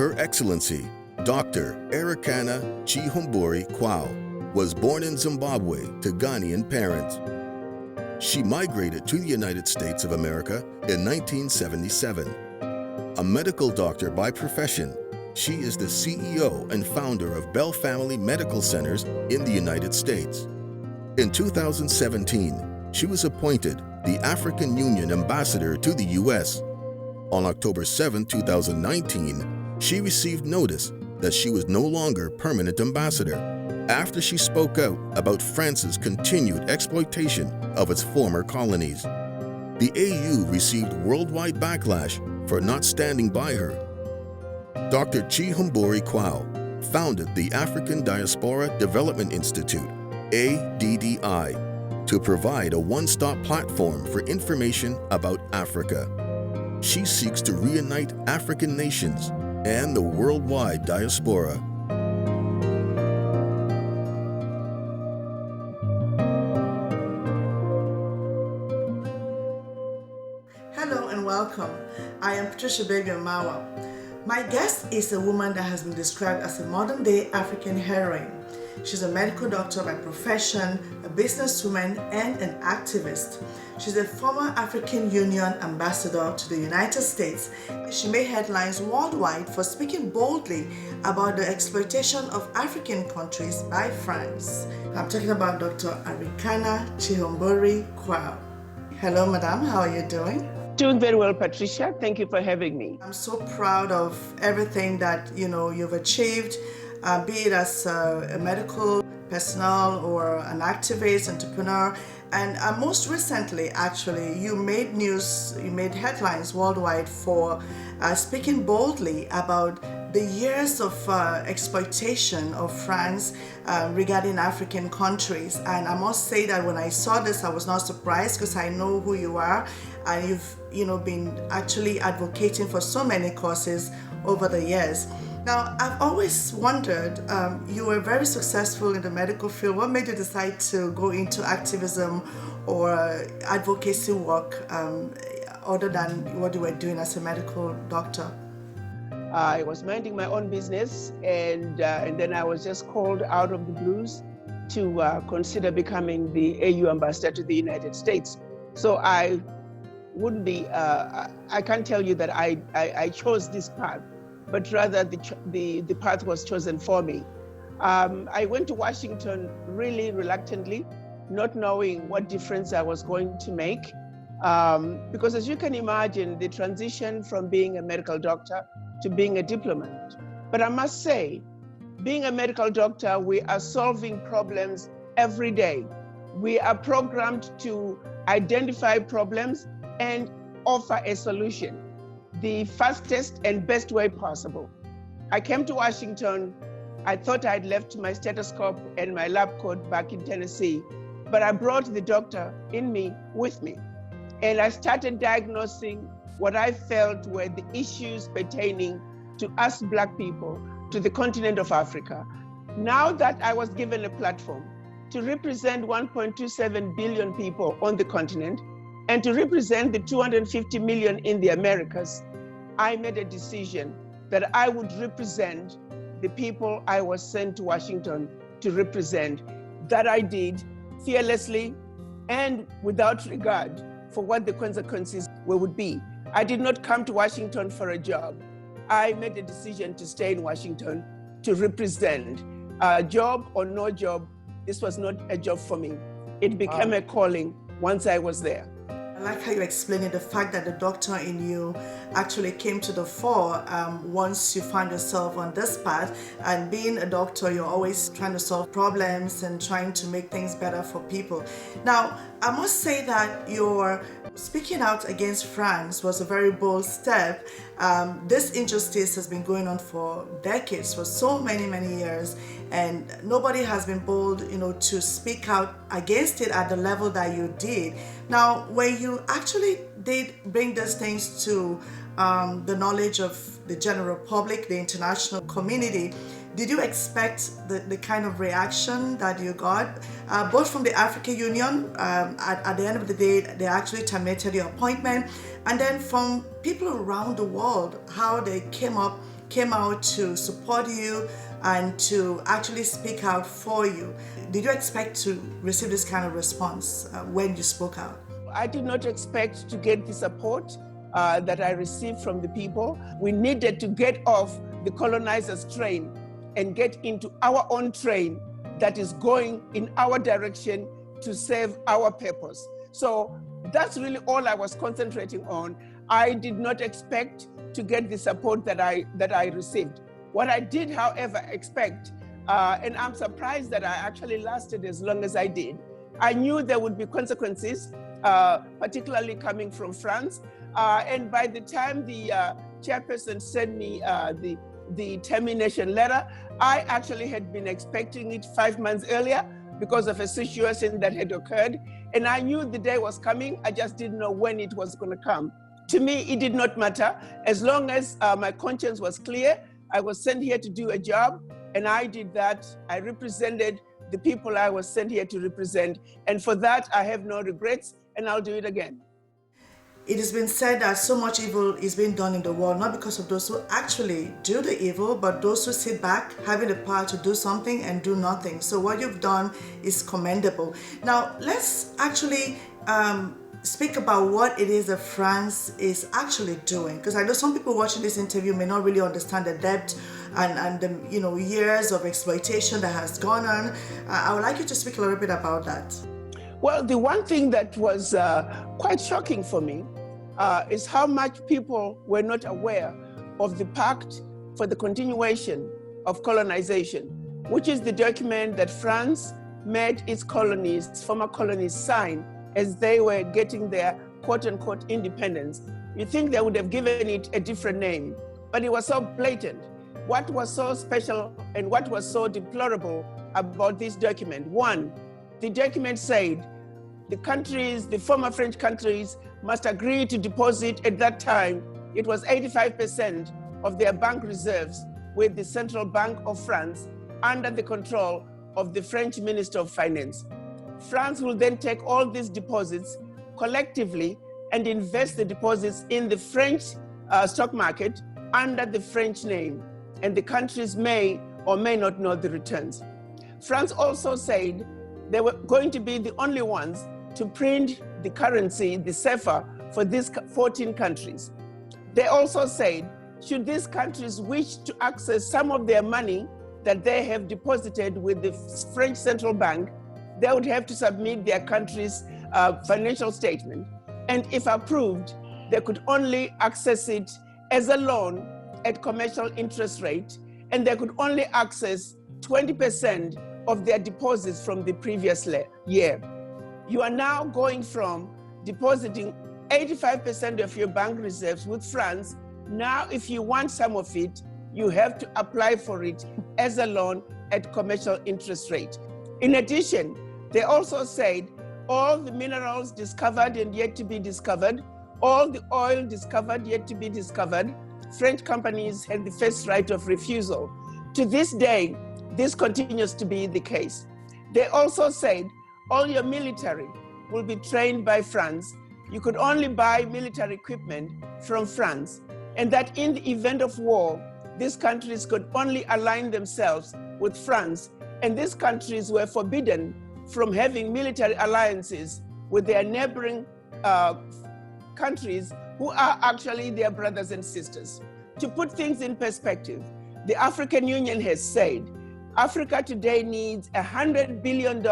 Her Excellency, Dr. Erikana Chihumburi Kwao, was born in Zimbabwe to Ghanaian parents. She migrated to the United States of America in 1977. A medical doctor by profession, she is the CEO and founder of Bell Family Medical Centers in the United States. In 2017, she was appointed the African Union Ambassador to the U.S. On October 7, 2019, she received notice that she was no longer permanent ambassador after she spoke out about France's continued exploitation of its former colonies. The AU received worldwide backlash for not standing by her. Dr. Chihumburi Kwao founded the African Diaspora Development Institute, ADDI, to provide a one-stop platform for information about Africa. She seeks to reunite African nations and the worldwide diaspora. Hello and welcome. I am Patricia Baby Mawa. My guest is a woman that has been described as a modern-day African heroine. She's a medical doctor by profession, a businesswoman, and an activist. She's a former African Union ambassador to the United States. She made headlines worldwide for speaking boldly about the exploitation of African countries by France. I'm talking about Dr. Erikana Chihumburi Kwao. Hello, madam. How are you doing? Doing very well, Patricia. Thank you for having me. I'm so proud of everything that you've achieved, be it as a medical personnel or an activist, entrepreneur. And most recently, actually, you made headlines worldwide for speaking boldly about the years of exploitation of France regarding African countries. And I must say that when I saw this, I was not surprised because I know who you are, and you've been actually advocating for so many causes over the years. Now, I've always wondered, you were very successful in the medical field. What made you decide to go into activism or advocacy work other than what you were doing as a medical doctor? I was minding my own business, and then I was just called out of the blues to consider becoming the AU ambassador to the United States. So I wouldn't be, I can't tell you that I chose this path, but rather the path was chosen for me. I went to Washington really reluctantly, not knowing what difference I was going to make. Because as you can imagine, the transition from being a medical doctor to being a diplomat. But I must say, being a medical doctor, we are solving problems every day. We are programmed to identify problems and offer a solution the fastest and best way possible. I came to Washington. I thought I'd left my stethoscope and my lab coat back in Tennessee, but I brought the doctor in me with me. And I started diagnosing what I felt were the issues pertaining to us Black people, to the continent of Africa. Now that I was given a platform to represent 1.27 billion people on the continent and to represent the 250 million in the Americas, I made a decision that I would represent the people I was sent to Washington to represent. That I did fearlessly and without regard for what the consequences would be. I did not come to Washington for a job. I made a decision to stay in Washington to represent. Job or no job, this was not a job for me. It became a calling once I was there. I like how you explained it, the fact that the doctor in you actually came to the fore once you found yourself on this path. And being a doctor, you're always trying to solve problems and trying to make things better for people. Now, I must say that your speaking out against France was a very bold step. This injustice has been going on for decades, for so many years, and nobody has been bold, to speak out against it at the level that you did. Now, when you actually did bring these things to the knowledge of the general public, the international community, did you expect the kind of reaction that you got, both from the African Union, at the end of the day, they actually terminated your appointment, and then from people around the world, how they came up came out to support you and to actually speak out for you. Did you expect to receive this kind of response when you spoke out? I did not expect to get the support that I received from the people. We needed to get off the colonizers' train and get into our own train that is going in our direction to serve our purpose. So that's really all I was concentrating on. I did not expect to get the support that I received. What I did, however, expect, and I'm surprised that I actually lasted as long as I did. I knew there would be consequences, particularly coming from France. And by the time the chairperson sent me the termination letter, I actually had been expecting it 5 months earlier because of a situation that had occurred. And I knew the day was coming, I just didn't know when it was going to come. To me, it did not matter. As long as my conscience was clear, I was sent here to do a job, and I did that. I represented the people I was sent here to represent. And for that, I have no regrets, and I'll do it again. It has been said that so much evil is being done in the world, not because of those who actually do the evil, but those who sit back, having the power to do something and do nothing. So what you've done is commendable. Now, let's actually speak about what it is that France is actually doing. Because I know some people watching this interview may not really understand the depth and the years of exploitation that has gone on. I would like you to speak a little bit about that. Well, the one thing that was quite shocking for me is how much people were not aware of the Pact for the Continuation of Colonization, which is the document that France made its colonies, former colonies, sign as they were getting their quote-unquote independence. You think they would have given it a different name, but it was so blatant. What was so special and what was so deplorable about this document? One, the document said the countries, the former French countries, must agree to deposit at that time, it was 85% of their bank reserves with the Central Bank of France under the control of the French Minister of Finance. France will then take all these deposits collectively and invest the deposits in the French stock market under the French name, and the countries may or may not know the returns. France also said they were going to be the only ones to print the currency, the CFA, for these 14 countries. They also said, should these countries wish to access some of their money that they have deposited with the French Central Bank, they would have to submit their country's financial statement. And if approved, they could only access it as a loan at commercial interest rate, and they could only access 20% of their deposits from the previous year. You are now going from depositing 85% of your bank reserves with France. Now, if you want some of it, you have to apply for it as a loan at commercial interest rate. In addition, they also said all the minerals discovered and yet to be discovered, all the oil discovered yet to be discovered, French companies had the first right of refusal. To this day, this continues to be the case. They also said all your military will be trained by France. You could only buy military equipment from France, and that in the event of war, these countries could only align themselves with France, and these countries were forbidden from having military alliances with their neighboring countries who are actually their brothers and sisters. To put things in perspective, the African Union has said Africa today needs $100 billion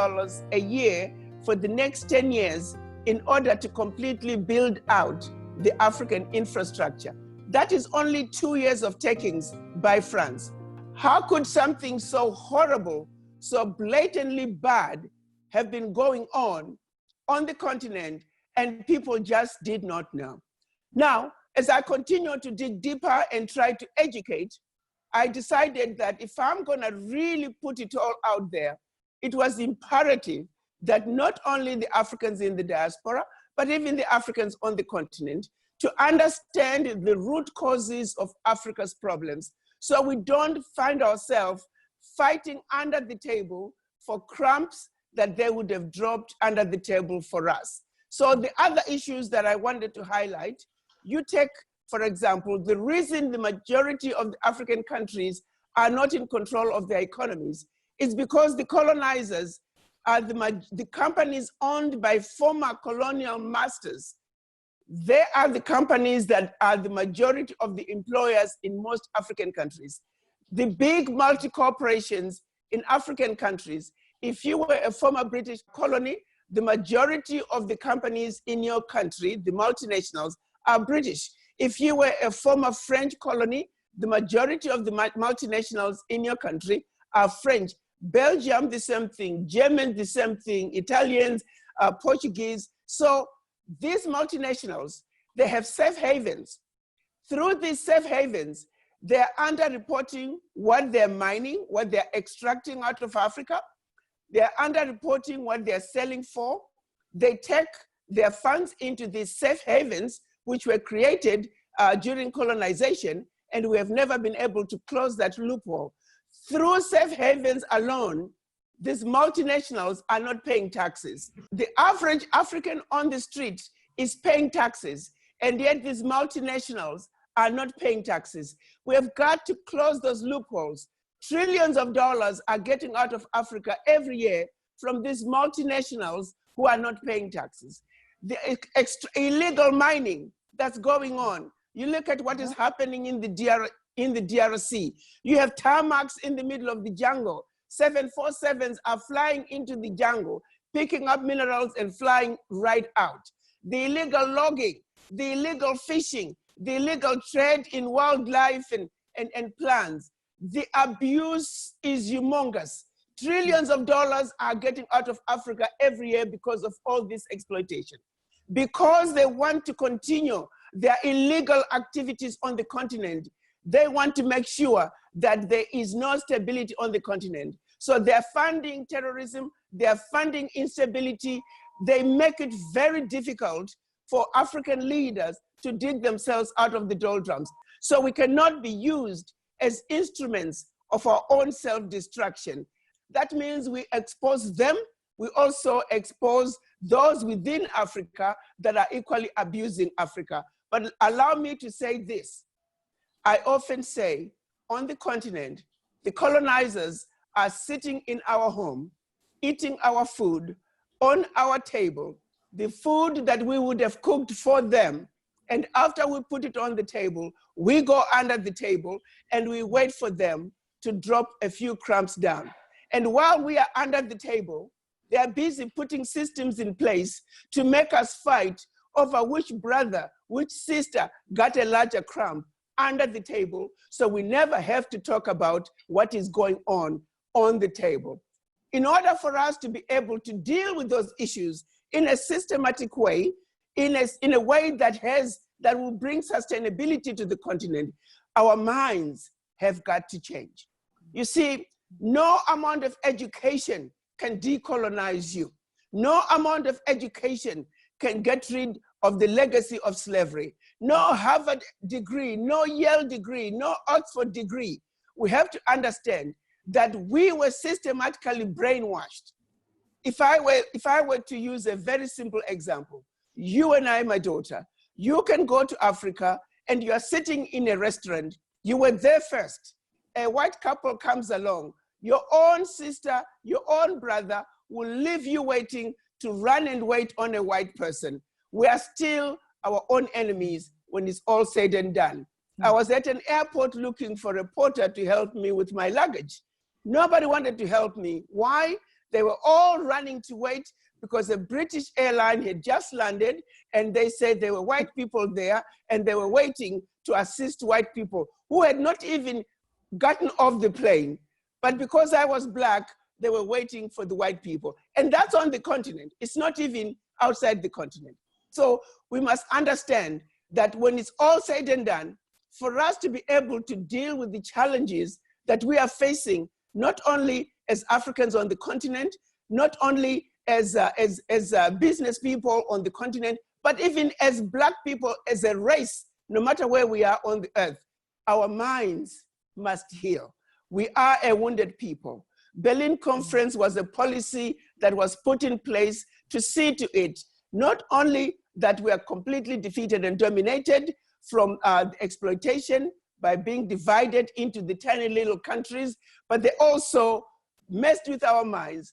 a year for the next 10 years in order to completely build out the African infrastructure. That is only 2 years of takings by France. How could something so horrible, so blatantly bad have been going on the continent and people just did not know? Now, as I continue to dig deeper and try to educate, I decided that if I'm gonna really put it all out there, it was imperative that not only the Africans in the diaspora, but even the Africans on the continent, to understand the root causes of Africa's problems, so we don't find ourselves fighting under the table for crumbs that they would have dropped under the table for us. So the other issues that I wanted to highlight, you take for example, the reason the majority of the African countries are not in control of their economies is because the colonizers are the companies owned by former colonial masters. They are the companies that are the majority of the employers in most African countries. The big multi-corporations in African countries, if you were a former British colony, the majority of the companies in your country, the multinationals, are British. If you were a former French colony, the majority of the multinationals in your country are French. Belgium, the same thing. German, the same thing. Italians, Portuguese. So these multinationals, they have safe havens. Through these safe havens, they're underreporting what they're mining, what they're extracting out of Africa. They're underreporting what they're selling for. They take their funds into these safe havens, which were created during colonization, and we have never been able to close that loophole. Through safe havens alone, these multinationals are not paying taxes. The average African on the street is paying taxes, and yet these multinationals are not paying taxes. We have got to close those loopholes. Trillions of dollars are getting out of Africa every year from these multinationals who are not paying taxes. The illegal mining that's going on. You look at what is happening in the DRC. You have tarmacs in the middle of the jungle. 747s are flying into the jungle, picking up minerals and flying right out. The illegal logging, the illegal fishing, the illegal trade in wildlife and plants. The abuse is humongous. Trillions of dollars are getting out of Africa every year because of all this exploitation. Because they want to continue their illegal activities on the continent, they want to make sure that there is no stability on the continent. So they're funding terrorism, they're funding instability. They make it very difficult for African leaders to dig themselves out of the doldrums. So we cannot be used as instruments of our own self-destruction. That means we expose them. We also expose those within Africa that are equally abusing Africa. But allow me to say this. I often say, on the continent, the colonizers are sitting in our home, eating our food on our table, the food that we would have cooked for them. And after we put it on the table, we go under the table and we wait for them to drop a few crumbs down. And while we are under the table, they are busy putting systems in place to make us fight over which brother, which sister got a larger crumb under the table, so we never have to talk about what is going on the table. In order for us to be able to deal with those issues in a systematic way, in a way that will bring sustainability to the continent, our minds have got to change. You see, no amount of education can decolonize you. No amount of education can get rid of the legacy of slavery. No Harvard degree, no Yale degree, no Oxford degree. We have to understand that we were systematically brainwashed. If I were to use a very simple example, you and I, my daughter, you can go to Africa and you are sitting in a restaurant. You were there first. A white couple comes along. Your own sister, your own brother will leave you waiting to run and wait on a white person. We are still our own enemies when it's all said and done. I was at an airport looking for a porter to help me with my luggage. Nobody wanted to help me. Why? They were all running to wait because a British airline had just landed and they said there were white people there and they were waiting to assist white people who had not even gotten off the plane. But because I was Black, they were waiting for the white people. And that's on the continent. It's not even outside the continent. So we must understand that when it's all said and done, for us to be able to deal with the challenges that we are facing, not only as Africans on the continent, not only as business people on the continent, but even as Black people, as a race, no matter where we are on the earth, our minds must heal. We are a wounded people. Berlin Conference was a policy that was put in place to see to it, not only that we are completely defeated and dominated from exploitation by being divided into the tiny little countries, but they also messed with our minds.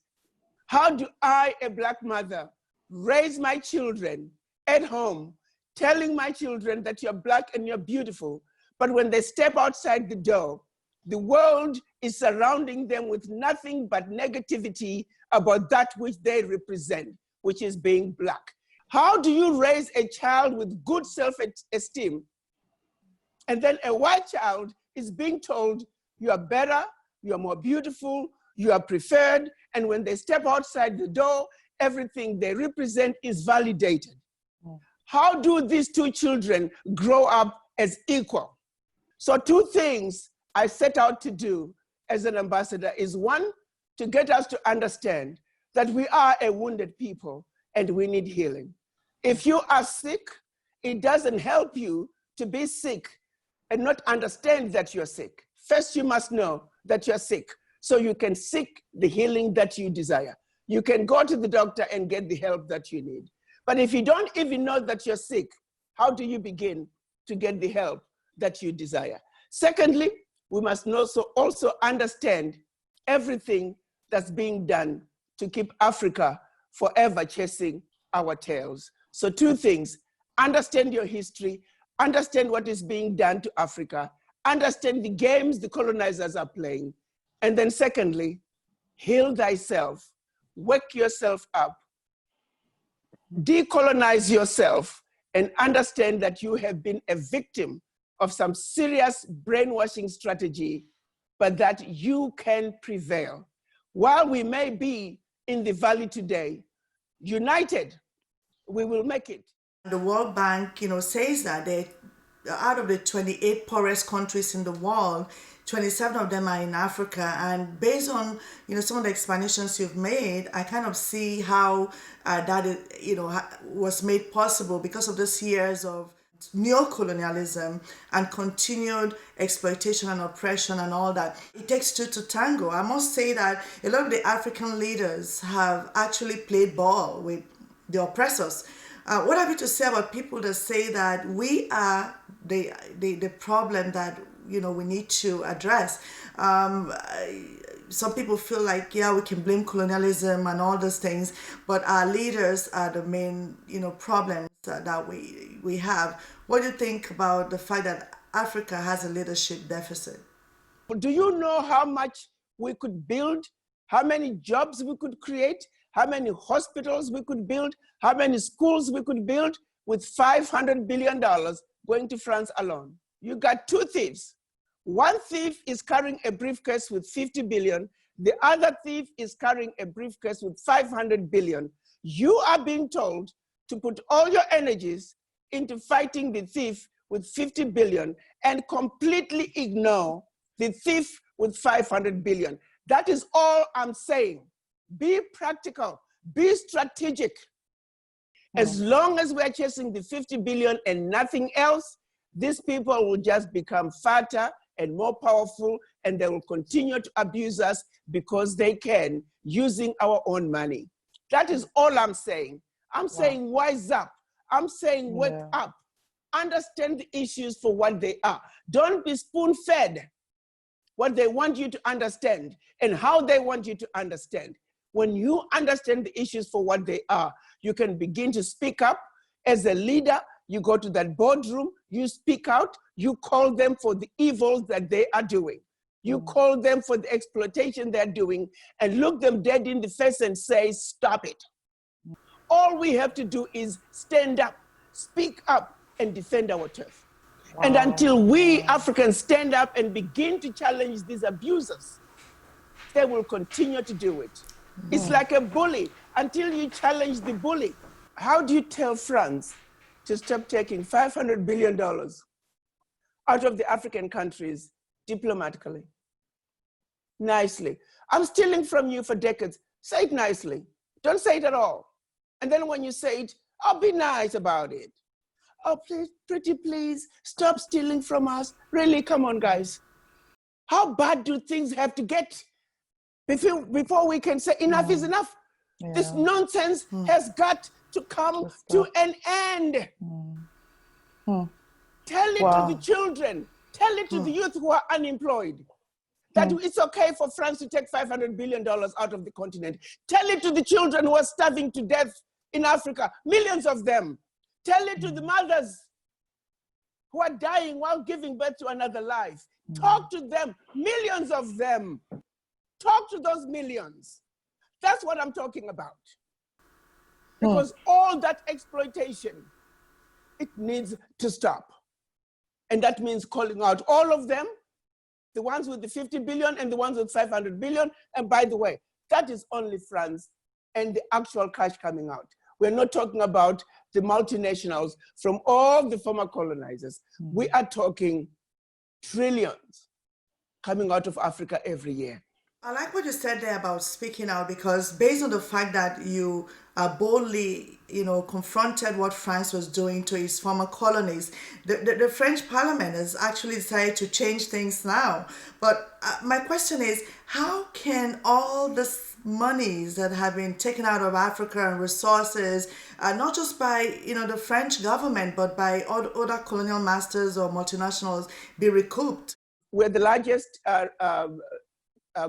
How do I, a Black mother, raise my children at home, telling my children that you're Black and you're beautiful, but when they step outside the door, the world is surrounding them with nothing but negativity about that which they represent, which is being Black? How do you raise a child with good self-esteem, and then a white child is being told you are better, you are more beautiful, you are preferred, and when they step outside the door, everything they represent is validated? How do these two children grow up as equal? So 2 things I set out to do as an ambassador is, 1, to get us to understand that we are a wounded people and we need healing. If you are sick, it doesn't help you to be sick and not understand that you're sick. First, you must know that you're sick so you can seek the healing that you desire. You can go to the doctor and get the help that you need. But if you don't even know that you're sick, how do you begin to get the help that you desire? Secondly, we must also understand everything that's being done to keep Africa forever chasing our tails. So 2 things: understand your history, understand what is being done to Africa, understand the games the colonizers are playing, and then secondly, heal thyself, wake yourself up, decolonize yourself, and understand that you have been a victim of some serious brainwashing strategy, but that you can prevail. While we may be in the valley today, united, we will make it. The World Bank, says that out of the 28 poorest countries in the world, 27 of them are in Africa. And based on, some of the explanations you've made, I kind of see how that, was made possible because of these years of neocolonialism and continued exploitation and oppression and all that. It takes 2 to tango. I must say that a lot of the African leaders have actually played ball with the oppressors. What have you to say about people that say that we are the problem that we need to address? Some people feel like, we can blame colonialism and all those things, but our leaders are the main problems that we have. What do you think about the fact that Africa has a leadership deficit? Do you know how much we could build, how many jobs we could create, how many hospitals we could build, how many schools we could build with $500 billion going to France alone? You got 2 thieves. One thief is carrying a briefcase with 50 billion. The other thief is carrying a briefcase with 500 billion. You are being told to put all your energies into fighting the thief with 50 billion and completely ignore the thief with 500 billion. That is all I'm saying. Be practical, be strategic. As long as we're chasing the 50 billion and nothing else, these people will just become fatter and more powerful, and they will continue to abuse us because they can, using our own money. That is all I'm saying. I'm saying wise up. I'm saying wake up. Understand the issues for what they are. Don't be spoon-fed what they want you to understand and how they want you to understand. When you understand the issues for what they are, you can begin to speak up. As a leader, you go to that boardroom, you speak out, you call them for the evils that they are doing. You call them for the exploitation they're doing and look them dead in the face and say, stop it. All we have to do is stand up, speak up, and defend our turf. And until we Africans stand up and begin to challenge these abusers, they will continue to do it. It's like a bully. Until you challenge the bully, how do you tell France to stop taking $500 billion out of the African countries diplomatically? Nicely. I'm stealing from you for decades. Say it nicely. Don't say it at all. And then when you say it, I'll be nice about it. Oh, please, pretty please, stop stealing from us. Really, come on, guys. How bad do things have to get before we can say enough is enough? This nonsense has got to come to an end. Tell it to the children. Tell it to the youth who are unemployed. That it's okay for France to take $500 billion out of the continent. Tell it to the children who are starving to death in Africa, millions of them. Tell it to the mothers who are dying while giving birth to another life. Talk to them, millions of them. Talk to those millions. That's what I'm talking about. Because all that exploitation, it needs to stop. And that means calling out all of them, the ones with the 50 billion and the ones with 500 billion. And by the way, that is only France and the actual cash coming out. We're not talking about the multinationals from all the former colonizers. We are talking trillions coming out of Africa every year. I like what you said there about speaking out, because based on the fact that you boldly, confronted what France was doing to its former colonies, the French Parliament has actually decided to change things now. But my question is, how can all this monies that have been taken out of Africa and resources, not just by the French government, but by other colonial masters or multinationals, be recouped? We're the largest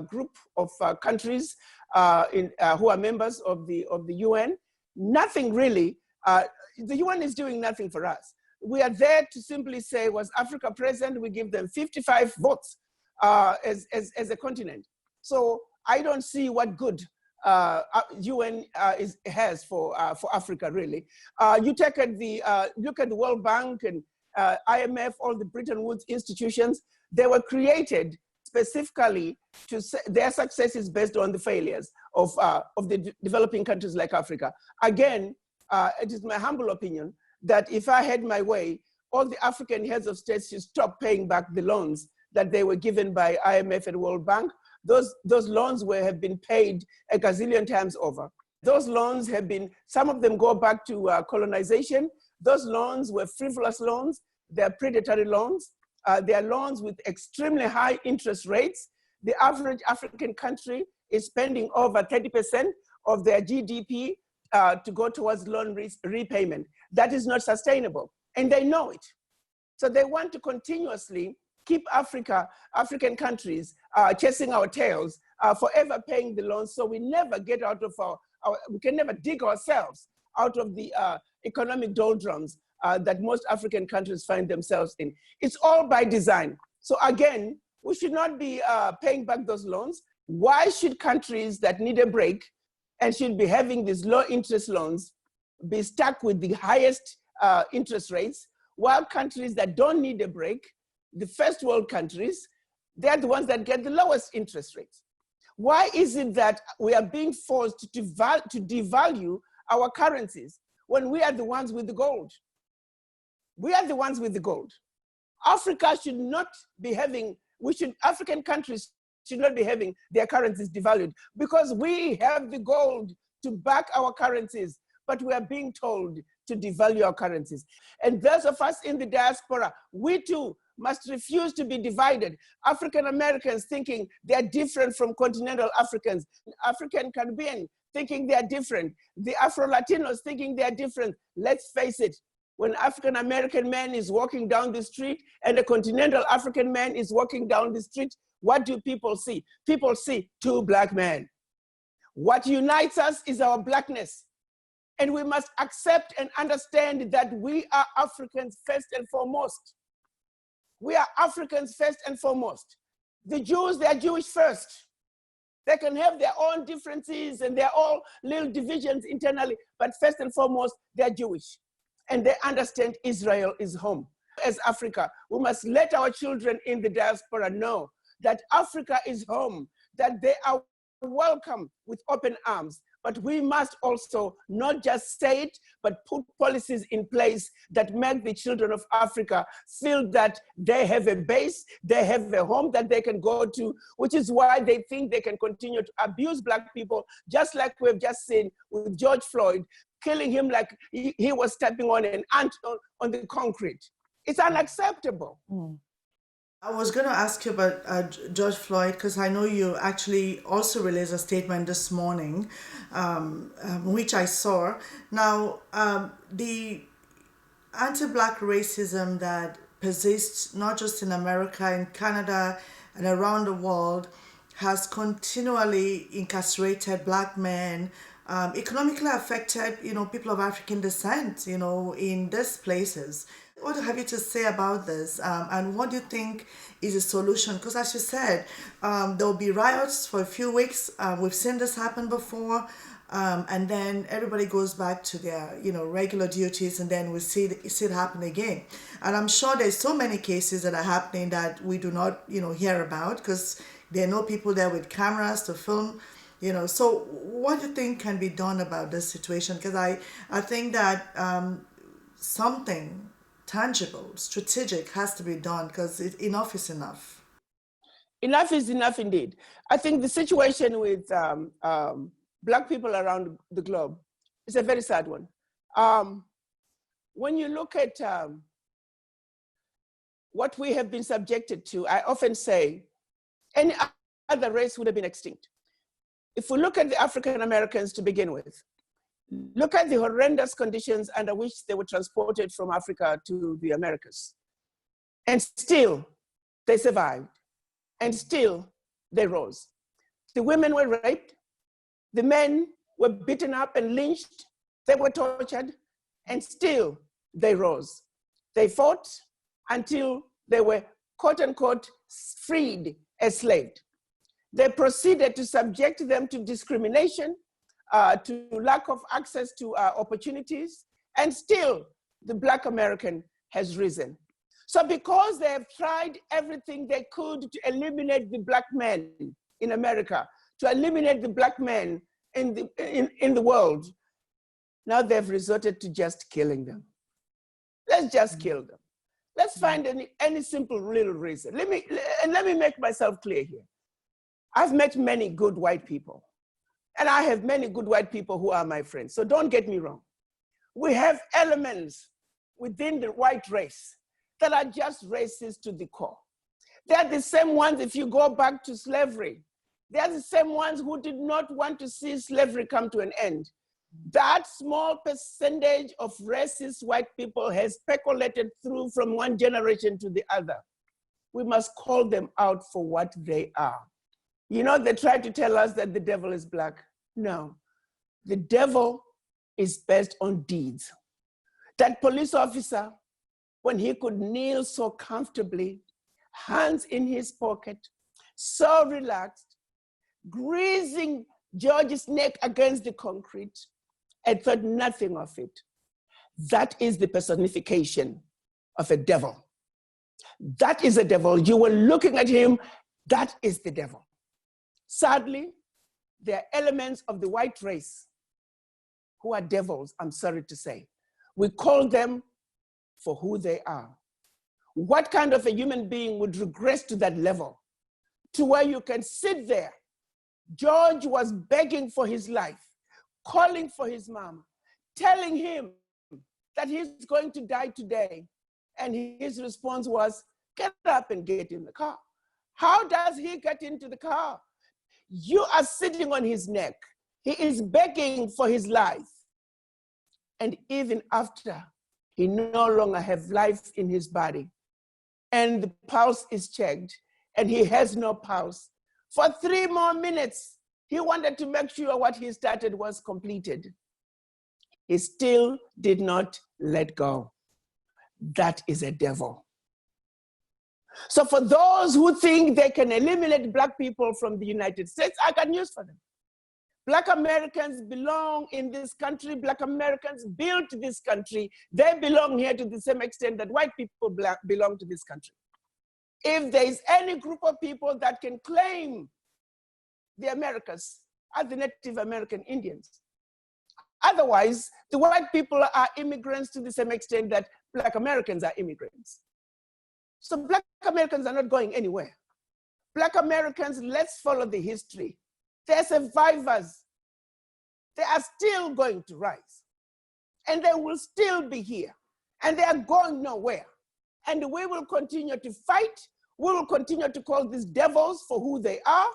group of countries who are members of the UN. Nothing really. The UN is doing nothing for us. We are there to simply say, was Africa present? We give them 55 votes as a continent. So I don't see what good UN has for Africa, really. You take look at the World Bank and IMF, all the Bretton Woods institutions. They were created specifically to say their success is based on the failures of the developing countries like Africa. Again, it is my humble opinion that if I had my way, all the African heads of states should stop paying back the loans that they were given by IMF and World Bank. Those loans have been paid a gazillion times over. Those loans have been, some of them go back to colonization. Those loans were frivolous loans. They're predatory loans. They are loans with extremely high interest rates. The average African country is spending over 30% of their GDP to go towards loan repayment. That is not sustainable, and they know it. So they want to continuously keep African countries chasing our tails, forever paying the loans, so we never get out of we can never dig ourselves out of the economic doldrums that most African countries find themselves in. It's all by design. So again, we should not be paying back those loans. Why should countries that need a break and should be having these low interest loans be stuck with the highest interest rates, while countries that don't need a break, the first world countries, they're the ones that get the lowest interest rates? Why is it that we are being forced to devalue our currencies when we are the ones with the gold? We are the ones with the gold. Africa should not be having, African countries should not be having their currencies devalued, because we have the gold to back our currencies, but we are being told to devalue our currencies. And those of us in the diaspora, we too must refuse to be divided. African Americans thinking they're different from continental Africans, African Caribbean thinking they're different, the Afro-Latinos thinking they're different. Let's face it, when African American man is walking down the street and a continental African man is walking down the street, what do people see? People see two black men. What unites us is our blackness. And we must accept and understand that we are Africans first and foremost. We are Africans first and foremost. The Jews, they are Jewish first. They can have their own differences and their own little divisions internally, but first and foremost, they're Jewish. And they understand Israel is home. As Africa, we must let our children in the diaspora know that Africa is home, that they are welcome with open arms. But we must also not just say it, but put policies in place that make the children of Africa feel that they have a base, they have a home that they can go to, which is why they think they can continue to abuse Black people, just like we've just seen with George Floyd, killing him like he was stepping on an ant on the concrete. It's unacceptable. I was going to ask you about George Floyd, because I know you actually also released a statement this morning, which I saw. Now, the anti-Black racism that persists not just in America, in Canada, and around the world, has continually incarcerated Black men, economically affected, people of African descent, in these places. What have you to say about this? And what do you think is a solution? Because as you said, there will be riots for a few weeks. We've seen this happen before. And then everybody goes back to their, regular duties, and then we see it happen again. And I'm sure there's so many cases that are happening that we do not, hear about, because there are no people there with cameras to film. So what do you think can be done about this situation? Because I think that something tangible, strategic has to be done, because enough is enough. Enough is enough indeed. I think the situation with Black people around the globe is a very sad one. When you look at what we have been subjected to, I often say any other race would have been extinct. If we look at the African Americans to begin with, look at the horrendous conditions under which they were transported from Africa to the Americas. And still, they survived. And still, they rose. The women were raped. The men were beaten up and lynched. They were tortured. And still, they rose. They fought until they were, quote unquote, freed as slaves. They proceeded to subject them to discrimination, to lack of access to opportunities, and still the Black American has risen. So because they have tried everything they could to eliminate the Black men in America, to eliminate the Black men in the world, now they've resorted to just killing them. Let's just kill them. Let's find any simple little reason. Let me make myself clear here. I've met many good white people, and I have many good white people who are my friends, so don't get me wrong. We have elements within the white race that are just racist to the core. They're the same ones, if you go back to slavery, they're the same ones who did not want to see slavery come to an end. That small percentage of racist white people has percolated through from one generation to the other. We must call them out for what they are. They try to tell us that the devil is Black. No, the devil is based on deeds. That police officer, when he could kneel so comfortably, hands in his pocket, so relaxed, greasing George's neck against the concrete, and thought nothing of it. That is the personification of a devil. That is a devil. You were looking at him, that is the devil. Sadly, there are elements of the white race who are devils, I'm sorry to say. We call them for who they are. What kind of a human being would regress to that level, to where you can sit there? George was begging for his life, calling for his mom, telling him that he's going to die today. And his response was, get up and get in the car. How does he get into the car? You are sitting on his neck. He is begging for his life. And even after he no longer has life in his body, and the pulse is checked, and he has no pulse, for 3 more minutes, he wanted to make sure what he started was completed. He still did not let go. That is a devil. So for those who think they can eliminate Black people from the United States, I got news for them. Black Americans belong in this country. Black Americans built this country. They belong here to the same extent that white people belong to this country. If there is any group of people that can claim the Americas, are the Native American Indians. Otherwise, the white people are immigrants to the same extent that Black Americans are immigrants. So Black Americans are not going anywhere. Black Americans, let's follow the history. They're survivors. They are still going to rise. And they will still be here. And they are going nowhere. And we will continue to fight. We will continue to call these devils for who they are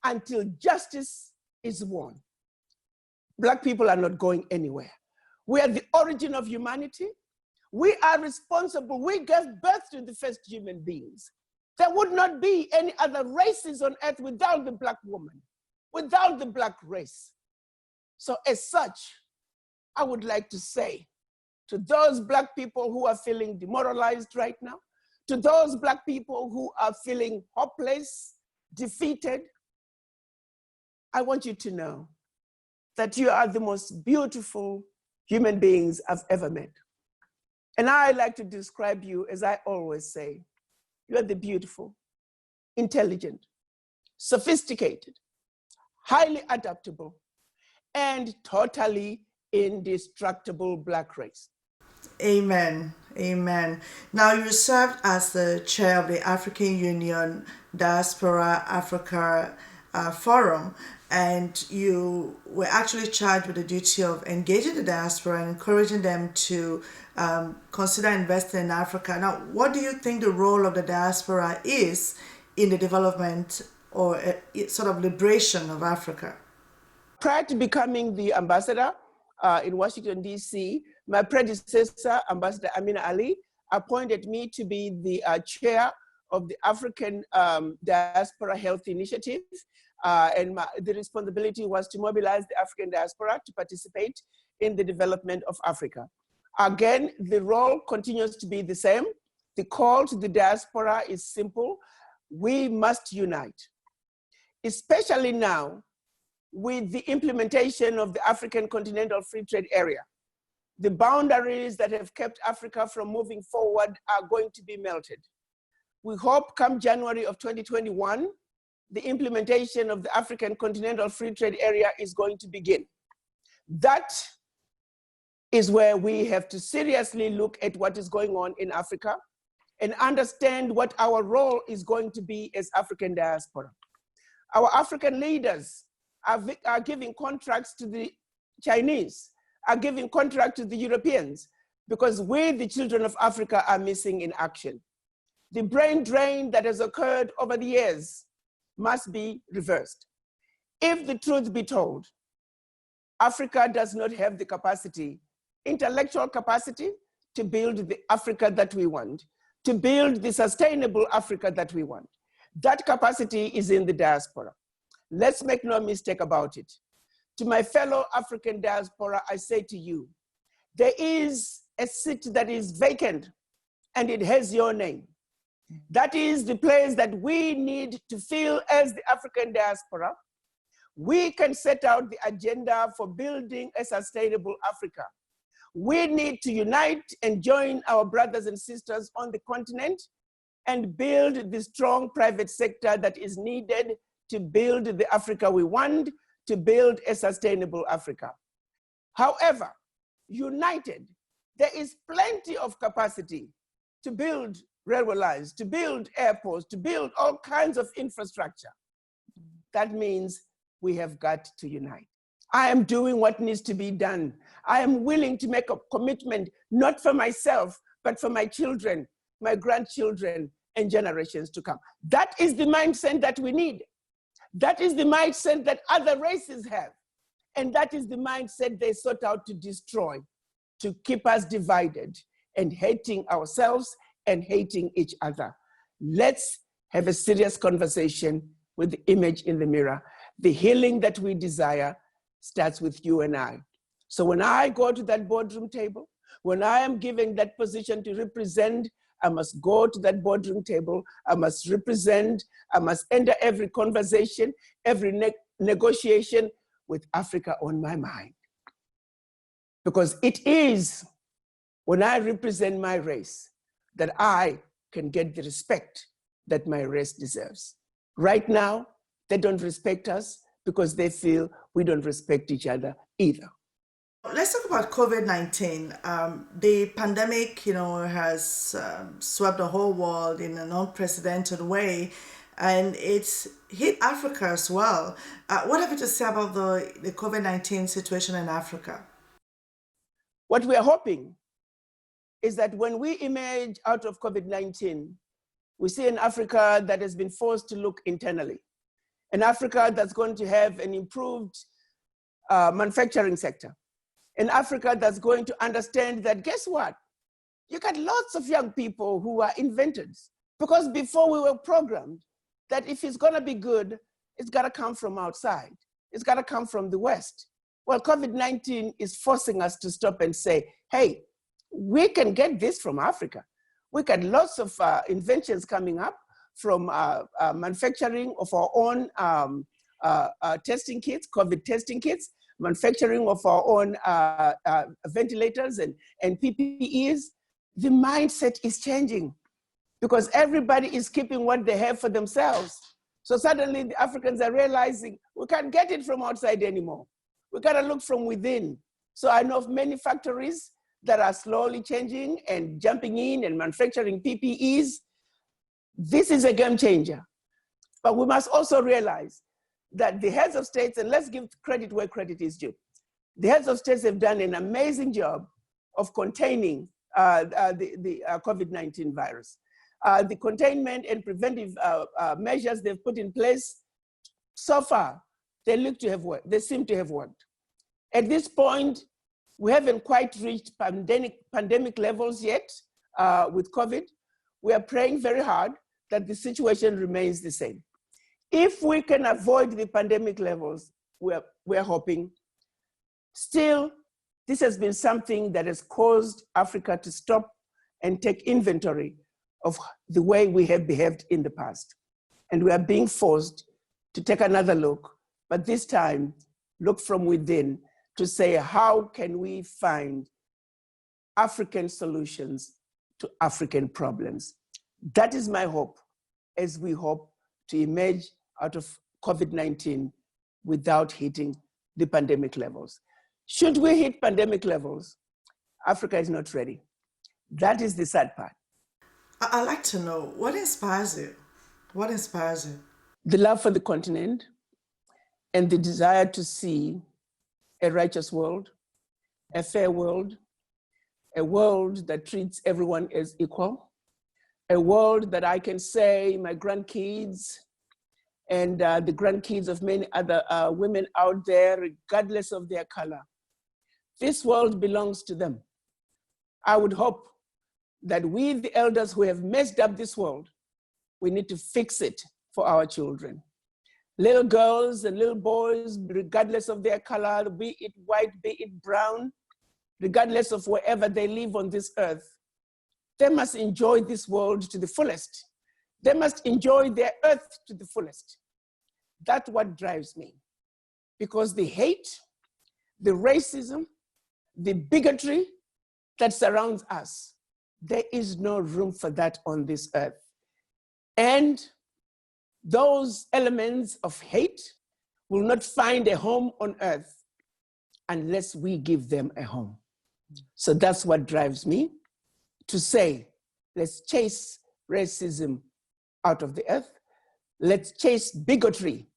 until justice is won. Black people are not going anywhere. We are the origin of humanity. We are responsible. We gave birth to the first human beings. There would not be any other races on earth without the Black woman, without the Black race. So as such, I would like to say to those Black people who are feeling demoralized right now, to those Black people who are feeling hopeless, defeated, I want you to know that you are the most beautiful human beings I've ever met. And I like to describe you, as I always say, you are the beautiful, intelligent, sophisticated, highly adaptable, and totally indestructible Black race. Amen. Amen. Now, you served as the chair of the African Union Diaspora Africa Forum, and you were actually charged with the duty of engaging the diaspora and encouraging them to consider investing in Africa. Now, what do you think the role of the diaspora is in the development or sort of liberation of Africa? Prior to becoming the ambassador in Washington, D.C., my predecessor, Ambassador Amina Ali, appointed me to be the chair of the African Diaspora Health Initiative. And the responsibility was to mobilize the African diaspora to participate in the development of Africa. Again, the role continues to be the same. The call to the diaspora is simple. We must unite, especially now with the implementation of the African Continental Free Trade Area. The boundaries that have kept Africa from moving forward are going to be melted. We hope come January of 2021, the implementation of the African Continental Free Trade Area is going to begin. That is where we have to seriously look at what is going on in Africa and understand what our role is going to be as African diaspora. Our African leaders are giving contracts to the Chinese, are giving contracts to the Europeans, because we, the children of Africa, are missing in action. The brain drain that has occurred over the years must be reversed. If the truth be told, Africa does not have the capacity, intellectual capacity, to build the Africa that we want, to build the sustainable Africa that we want. That capacity is in the diaspora. Let's make no mistake about it. To my fellow African diaspora, I say to you, there is a seat that is vacant and it has your name. That is the place that we need to fill as the African diaspora. We can set out the agenda for building a sustainable Africa. We need to unite and join our brothers and sisters on the continent and build the strong private sector that is needed to build the Africa we want, to build a sustainable Africa. However, united, there is plenty of capacity to build railway lines, to build airports, to build all kinds of infrastructure. That means we have got to unite. I am doing what needs to be done. I am willing to make a commitment, not for myself, but for my children, my grandchildren, and generations to come. That is the mindset that we need. That is the mindset that other races have. And that is the mindset they sought out to destroy, to keep us divided and hating ourselves and hating each other. Let's have a serious conversation with the image in the mirror. The healing that we desire starts with you and I. So when I go to that boardroom table, when I am given that position to represent, I must go to that boardroom table, I must represent, I must enter every conversation, every negotiation with Africa on my mind. Because it is when I represent my race that I can get the respect that my race deserves. Right now, they don't respect us because they feel we don't respect each other either. Let's talk about COVID-19. The pandemic, has swept the whole world in an unprecedented way, and it's hit Africa as well. What have you to say about the COVID-19 situation in Africa? What we are hoping is that when we emerge out of COVID-19, we see an Africa that has been forced to look internally, an Africa that's going to have an improved manufacturing sector, an Africa that's going to understand that, guess what? you got lots of young people who are inventors. Because before we were programmed that if it's gonna be good, it's gotta come from outside. It's gotta come from the West. Well, COVID-19 is forcing us to stop and say, hey, we can get this from Africa. We got lots of inventions coming up from manufacturing of our own testing kits, COVID testing kits, manufacturing of our own ventilators and PPEs. The mindset is changing because everybody is keeping what they have for themselves. So suddenly the Africans are realizing we can't get it from outside anymore. We gotta look from within. So I know of many factories that are slowly changing and jumping in and manufacturing PPEs. This is a game changer. But we must also realize that the heads of states, and let's give credit where credit is due. The heads of states have done an amazing job of containing the COVID-19 virus. The containment and preventive measures they've put in place, so far, they look to have worked. They seem to have worked. At this point, we haven't quite reached pandemic levels yet with COVID. We are praying very hard that the situation remains the same. If we can avoid the pandemic levels, we're hoping. Still, this has been something that has caused Africa to stop and take inventory of the way we have behaved in the past. And we are being forced to take another look, but this time, look from within to say, how can we find African solutions to African problems? That is my hope, as we hope to emerge out of COVID-19 without hitting the pandemic levels. Should we hit pandemic levels, Africa is not ready. That is the sad part. I'd like to know, what inspires you? What inspires you? The love for the continent and the desire to see a righteous world, a fair world, a world that treats everyone as equal, a world that I can say my grandkids and the grandkids of many other women out there, regardless of their color, this world belongs to them. I would hope that we, the elders who have messed up this world, we need to fix it for our children. Little girls and little boys, regardless of their color, be it white, be it brown, regardless of wherever they live on this earth, they must enjoy this world to the fullest. They must enjoy their earth to the fullest. That's what drives me. Because the hate, the racism, the bigotry that surrounds us, there is no room for that on this earth. And those elements of hate will not find a home on earth unless we give them a home. So that's what drives me to say, let's chase racism out of the earth. Let's chase bigotry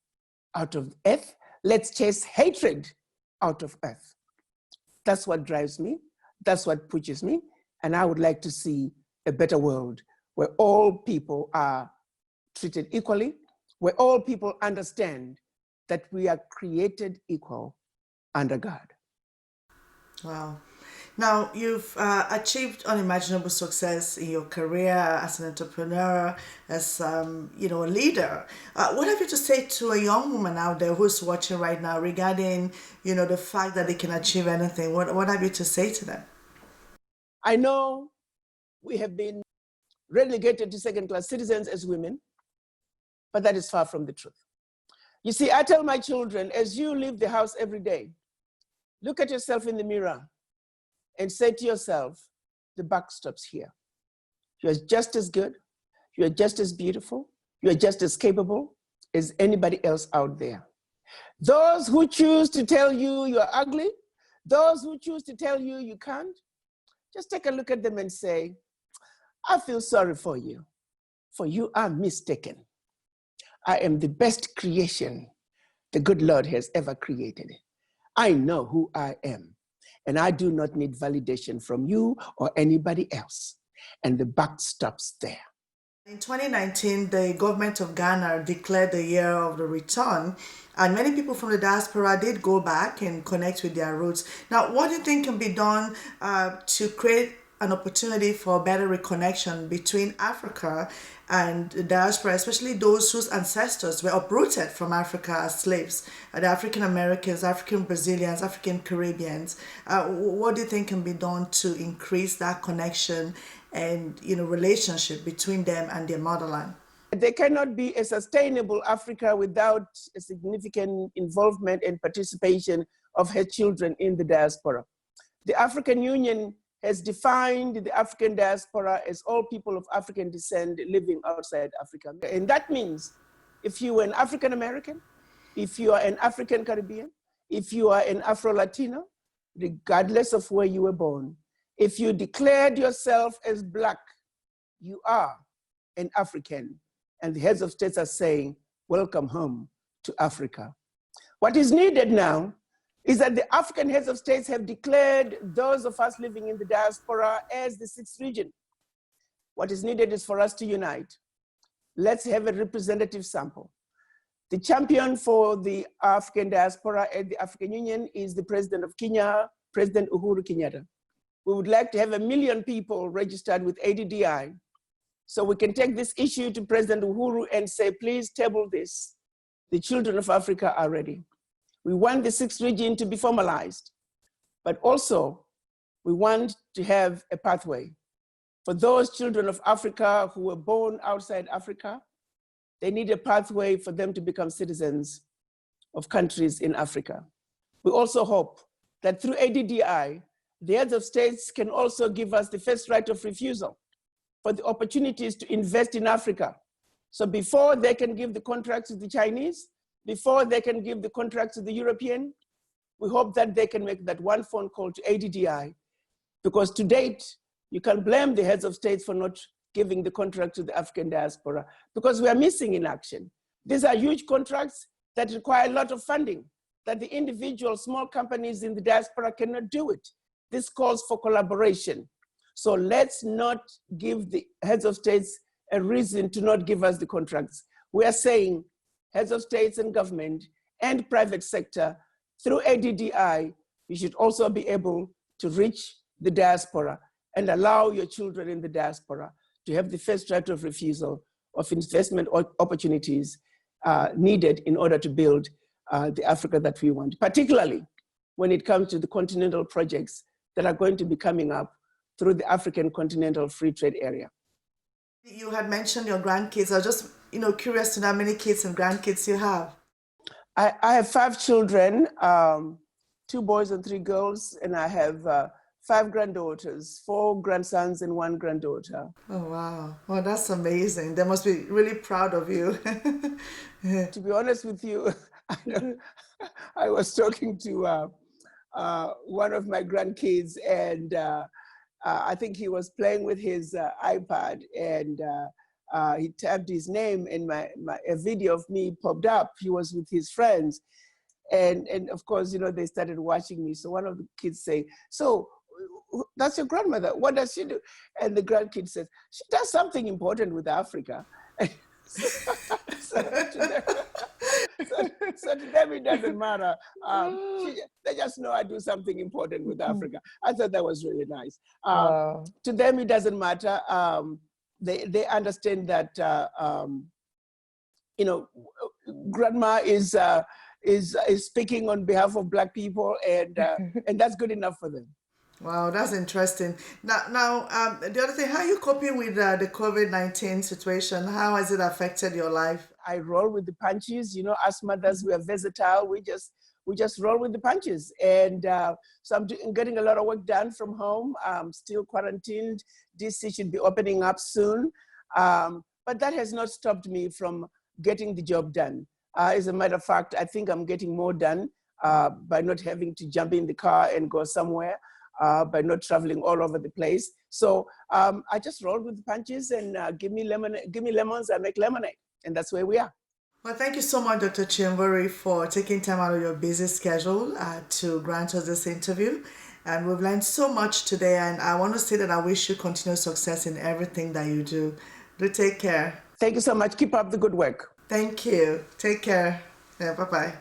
out of the earth. Let's chase hatred out of earth. That's what drives me. That's what pushes me. And I would like to see a better world where all people are treated equally, where all people understand that we are created equal under God. Wow. Now, you've achieved unimaginable success in your career as an entrepreneur, as a leader. What have you to say to a young woman out there who's watching right now regarding, the fact that they can achieve anything? What have you to say to them? I know we have been relegated to second-class citizens as women, but that is far from the truth. You see, I tell my children, as you leave the house every day, look at yourself in the mirror and say to yourself, the buck stops here. You're just as good, you're just as beautiful, you're just as capable as anybody else out there. Those who choose to tell you you're ugly, those who choose to tell you you can't, just take a look at them and say, I feel sorry for you are mistaken. I am the best creation the good Lord has ever created. I know who I am, and I do not need validation from you or anybody else. And the buck stops there. In 2019, the government of Ghana declared the year of the return, and many people from the diaspora did go back and connect with their roots. Now, what do you think can be done to create an opportunity for better reconnection between Africa and the diaspora, especially those whose ancestors were uprooted from Africa as slaves, the African Americans, African Brazilians, African Caribbeans. What do you think can be done to increase that connection and relationship between them and their motherland? There cannot be a sustainable Africa without a significant involvement and participation of her children in the diaspora. The African Union has defined the African diaspora as all people of African descent living outside Africa. And that means if you are an African American, if you are an African Caribbean, if you are an Afro-Latino, regardless of where you were born, if you declared yourself as Black, you are an African. And the heads of states are saying, welcome home to Africa. What is needed now is that the African heads of states have declared those of us living in the diaspora as the sixth region. What is needed is for us to unite. Let's have a representative sample. The champion for the African diaspora at the African Union is the President of Kenya, President Uhuru Kenyatta. We would like to have 1 million people registered with ADDI, so we can take this issue to President Uhuru and say, please table this. The children of Africa are ready. We want the sixth region to be formalized, but also we want to have a pathway. For those children of Africa who were born outside Africa, they need a pathway for them to become citizens of countries in Africa. We also hope that through ADDI, the heads of states can also give us the first right of refusal for the opportunities to invest in Africa. So before they can give the contracts to the Chinese, before they can give the contract to the European, we hope that they can make that one phone call to ADDI, because to date, you can blame the heads of states for not giving the contract to the African diaspora, because we are missing in action. These are huge contracts that require a lot of funding, that the individual small companies in the diaspora cannot do it. This calls for collaboration. So let's not give the heads of states a reason to not give us the contracts. We are saying, heads of states and government and private sector, through ADDI, you should also be able to reach the diaspora and allow your children in the diaspora to have the first right of refusal of investment opportunities needed in order to build the Africa that we want, particularly when it comes to the continental projects that are going to be coming up through the African Continental Free Trade Area. You had mentioned your grandkids. I was just curious to know how many kids and grandkids you have. I have 5 children, 2 boys and 3 girls, and I have 5 granddaughters, 4 grandsons and 1 granddaughter. Oh, wow. Well, that's amazing. They must be really proud of you. To be honest with you, I was talking to one of my grandkids, and I think he was playing with his iPad, and he tapped his name, and a video of me popped up. He was with his friends, and of course, they started watching me. So one of the kids say, "So that's your grandmother. What does she do?" And the grandkid says, "She does something important with Africa." So to them, it doesn't matter. They just know I do something important with Africa. I thought that was really nice. To them, it doesn't matter. They understand that grandma is speaking on behalf of Black people, and that's good enough for them. Wow, that's interesting. Now, the other thing, how are you coping with the COVID-19 situation? How has it affected your life? I roll with the punches. Us mothers, we are versatile. We just roll with the punches. And so I'm getting a lot of work done from home. I'm still quarantined. DC should be opening up soon. But that has not stopped me from getting the job done. As a matter of fact, I think I'm getting more done by not having to jump in the car and go somewhere. By not traveling all over the place. So I just roll with the punches, and give me lemons, I make lemonade. And that's where we are. Well, thank you so much, Dr. Chiumburi, for taking time out of your busy schedule to grant us this interview. And we've learned so much today. And I want to say that I wish you continued success in everything that you do. Do take care. Thank you so much. Keep up the good work. Thank you. Take care. Yeah, bye-bye.